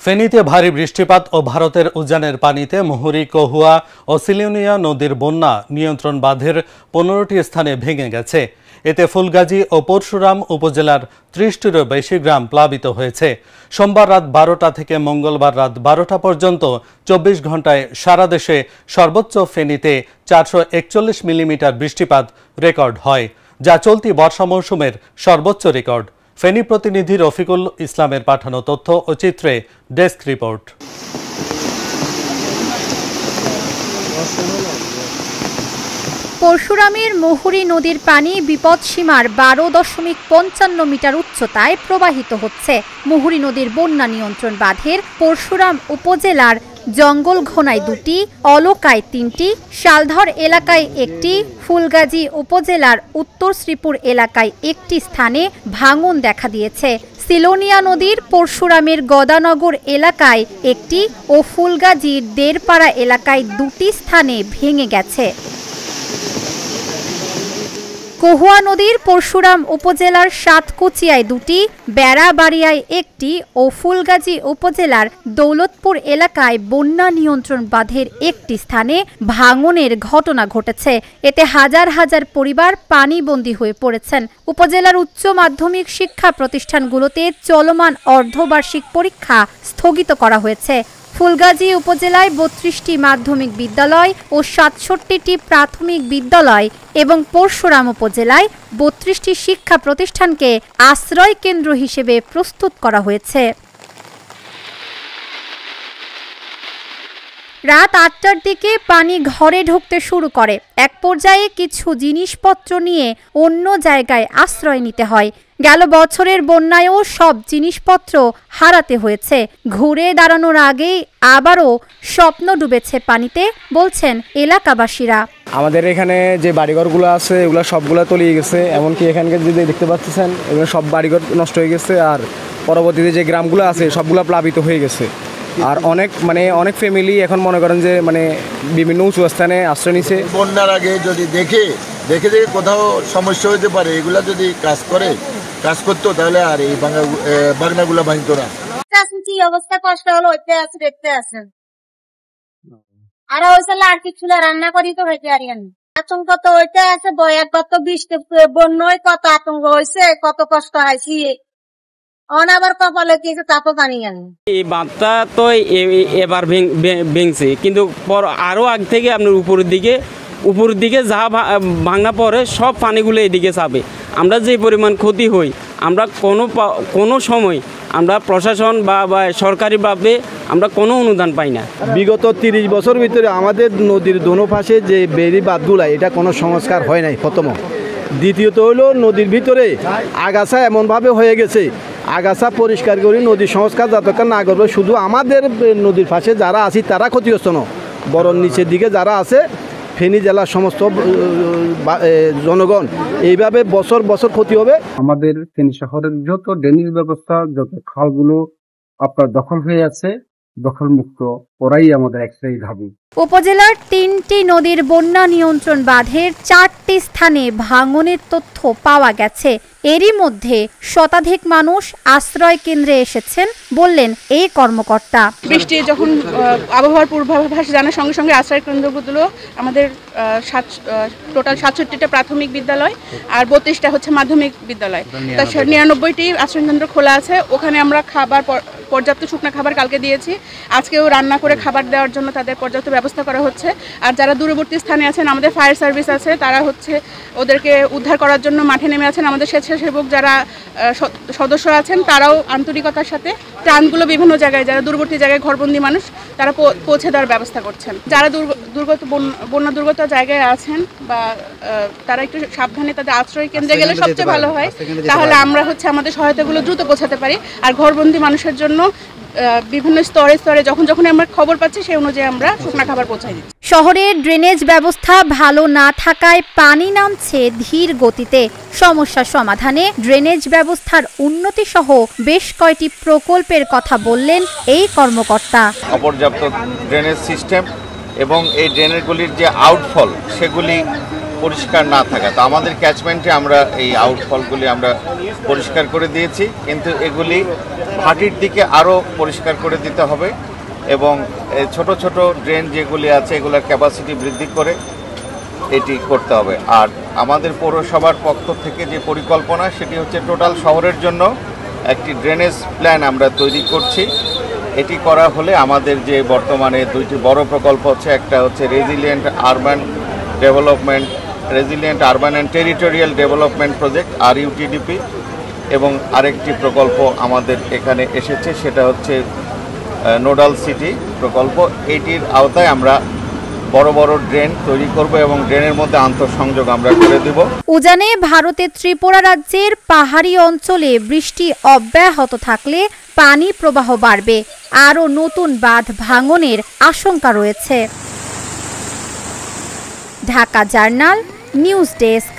ফেনীতে ভারী বৃষ্টিপাত ও ভারতের উজানের পানিতে মুহুরী, কহুয়া ও সিলোনিয়া নদীর বন্যা নিয়ন্ত্রণ বাঁধের 15টি স্থানে ভেঙে গেছে। এতে ফুলগাজী ও পরশুরাম উপজেলার 30টিরও বেশি গ্রাম প্লাবিত হয়েছে। সোমবার রাত 12টা থেকে মঙ্গলবার রাত 12টা পর্যন্ত 24 ঘন্টায় সারা দেশে সর্বোচ্চ ফেনীতে 441 মিলিমিটার বৃষ্টিপাত রেকর্ড হয়, যা চলতি বর্ষা মৌসুমের সর্বোচ্চ রেকর্ড। ফেনী প্রতিনিধি রফিকুল ইসলামের পাঠানো তথ্য ও চিত্রে ডেস্ক রিপোর্ট। পরশুরামের মুহুরী নদীর পানি বিপদসীমার 12.55 মিটার উচ্চতায় প্রবাহিত হচ্ছে। মুহুরী নদীর বন্যা নিয়ন্ত্রণ বাঁধের পরশুরাম উপজেলার জঙ্গলঘোনায় 2টি, অলকায় 3টি, শালধর এলাকায় 1টি, ফুলগাজী উপজেলার উত্তর শ্রীপুর এলাকায় 1টি স্থানে ভাঙন দেখা দিয়েছে। সিলোনিয়া নদীর পরশুরামের গদানগর এলাকায় 1টি ও ফুলগাজীর দেড়পাড়া এলাকায় 2টি স্থানে ভেঙে গেছে। কহুয়া নদীর পরশুরাম উপজেলার সাতকুচিয়ায় 2টি, বেড়াবাড়িয়ায় 1টি ও ফুলগাজী উপজেলার দৌলতপুর এলাকায় বন্যা নিয়ন্ত্রণ বাঁধের 1টি স্থানে ভাঙনের ঘটনা ঘটেছে। এতে হাজার হাজার পরিবার পানিবন্দী হয়ে পড়েছেন। উপজেলার উচ্চ মাধ্যমিক শিক্ষা প্রতিষ্ঠানগুলোতে চলমান অর্ধবার্ষিক পরীক্ষা স্থগিত করা হয়েছে। ফুলগাজী উপজেলায় 32টি মাধ্যমিক বিদ্যালয় ও 67টি প্রাথমিক বিদ্যালয় এবং পরশুরাম উপজেলায় 32টি শিক্ষা প্রতিষ্ঠানকে আশ্রয় কেন্দ্র হিসেবে প্রস্তুত করা হয়েছে। রাত 8টার দিকে পানি ঘরে ঢুকতে শুরু করে। এক পর্যায়ে কিছু জিনিসপত্র নিয়ে অন্য জায়গায় আশ্রয় নিতে হয়। গেল বছরের বন্যায়ও সব জিনিসপত্র হারাতে হয়েছে। ঘুরে দাঁড়ানোর আগেই আবারও স্বপ্ন ডুবেছে পানিতে, বলছেন এলাকাবাসীরা। আমাদের এখানে যে বাড়িঘরগুলো আছে এগুলো সবগুলো তলিয়ে গেছে। এমনকি এখানকার যদি দেখতে পাচ্ছেন এগুলো সব বাড়িঘর নষ্ট হয়ে গেছে। আর পরবর্তীতে যে গ্রামগুলো আছে সবগুলো প্লাবিত হয়ে গেছে। আর অনেক ফ্যামিলি এখন মনে করেন যে বিভিন্ন উঁচু স্থানে আশ্রয় নিছে। বন্যার আগে যদি দেখে কোথাও সমস্যা হতে পারে, এগুলা যদি কাজ করতো তাহলে আর এই বাগনাগুলো ভাঙতো না। কি অবস্থা কষ্ট হলো হইতে আছে, দেখতে আছেন। আর হয়েছে আর কিছু রান্না করি তো হইতে আর আতঙ্ক তো হইতে আছে। একবার তো বৃষ্টি বন্যায় কত আতঙ্ক হয়েছে, কত কষ্ট হয়েছি। অনাবার কপালে কি তাপও জানি এই বাঁধটা তো এবার ভেঙছে, কিন্তু আরো আগ থেকে আপনার উপরের দিকে যা ভাঙা পরে সব পানিগুলো এদিকে যাবে। আমরা যে পরিমাণ ক্ষতি হই, আমরা কোনো সময় আমরা প্রশাসন বা সরকারিভাবে আমরা কোনো অনুদান পাই না। বিগত 30 বছর ভিতরে আমাদের নদীর দোনো পাশে যে বেড়ি বাঁধগুলা এটা কোনো সংস্কার হয় নাই প্রথম। দ্বিতীয়ত হলো নদীর ভিতরে আগাছা এমনভাবে হয়ে গেছে, আগাছা পরিষ্কার করে নদীর সংস্কার যতক্ষণ না করবে শুধু আমাদের নদীর পাশে যারা আছি তারা ক্ষতিগ্রস্ত নয়, বরং নিচের দিকে যারা আছে ফেনী জেলার সমস্ত জনগণ এইভাবে বছর বছর ক্ষতি হবে। আমাদের ফেনী শহরের যত ড্রেনেজ ব্যবস্থা, যত খালগুলো আপনার দখল হয়ে আছে, দখল মুক্ত করাই আমাদের একটাই দাবি। উপজেলার 3টি নদীর বন্যা নিয়ন্ত্রণ বাঁধের 4টি স্থানে ভাঙনের তথ্য পাওয়া গেছে। এরই মধ্যে শতাধিক মানুষ আশ্রয় কেন্দ্রে এসেছেন, বললেন এই কর্মকর্তা। বৃষ্টি যখন আবহাওয়ার পূর্বাভাস জানার সঙ্গে সঙ্গে আশ্রয় কেন্দ্রগুলো আমাদের টোটাল 67টা প্রাথমিক বিদ্যালয় আর 32টা হচ্ছে মাধ্যমিক বিদ্যালয়, তার 99টি আশ্রয় কেন্দ্র খোলা আছে। ওখানে আমরা খাবার, পর্যাপ্ত শুকনো খাবার কালকে দিয়েছি। আজকেও রান্না করে খাবার দেওয়ার জন্য তাদের পর্যাপ্ত ব্যবস্থা করা হচ্ছে। আর যারা দূরবর্তী স্থানে আছেন, আমাদের ফায়ার সার্ভিস আছে, তারা ওদেরকে উদ্ধার করার জন্য মাঠে নেমে আছেন। আমাদের স্বেচ্ছাসেবক যারা সদস্য আছেন তারাও আন্তরিকতার সাথে ত্রাণগুলো বিভিন্ন জায়গায়, যারা দূরবর্তী জায়গায় ঘরবন্দি মানুষ, তারা পৌঁছে দেওয়ার ব্যবস্থা করছেন। যারা বন্যা দুর্গত জায়গায় আছেন বা তারা একটু সাবধানে তাদের আশ্রয় কেন্দ্রে গেলে সবচেয়ে ভালো হয়, তাহলে আমরা আমাদের সহায়তাগুলো দ্রুত পৌঁছাতে পারি। আর ঘরবন্দি মানুষের জন্য বিভিন্ন স্তরে যখন আমরা খবর পাচ্ছি সেই অনুযায়ী আমরা শুকনো খাবার পৌঁছাই দিচ্ছি। শহরের ড্রেনেজ ব্যবস্থা ভালো না থাকায় পানি নামছে ধীর গতিতে। সমস্যা সমাধানে ড্রেনেজ ব্যবস্থার উন্নতি সহ বেশ কয়েকটি প্রকল্পের কথা বললেন এই কর্মকর্তা। অপর্যাপ্ত ড্রেনেজ সিস্টেম এবং এই ড্রেনেজগুলির যে আউটফল সেগুলি পরিষ্কার না থাকা। তো আমাদের ক্যাচমেন্টে আমরা এই আউটফলগুলি আমরা পরিষ্কার করে দিয়েছি, কিন্তু এগুলি ভাটির দিকে আরও পরিষ্কার করে দিতে হবে এবং ছোট ছোট ড্রেন যেগুলি আছে এগুলোর ক্যাপাসিটি বৃদ্ধি করে এটি করতে হবে। আর আমাদের পৌরসভার পক্ষ থেকে যে পরিকল্পনা সেটি হচ্ছে টোটাল শহরের জন্য একটি ড্রেনেজ প্ল্যান আমরা তৈরি করছি। এটি করা হলে আমাদের যে বর্তমানে দুইটি বড় প্রকল্প হচ্ছে, একটা হচ্ছে resilient urban and territorial development project RUTDP, এবং আরেকটি প্রকল্প আমাদের এখানে এসেছে সেটা হচ্ছে নোডাল সিটি প্রকল্প। এটির আওতায় আমরা বড় বড় ড্রেন তৈরি করব এবং ড্রেনের মধ্যে আন্তঃসংযোগ আমরা করে দেব। উজানে ভারতের ত্রিপুরা রাজ্যের পাহাড়ি অঞ্চলে বৃষ্টি অব্যাহত থাকলে পানি প্রবাহ বাড়বে, আরও নতুন বাঁধ ভাঙনের আশঙ্কা রয়েছে। Dhaka journal news desk.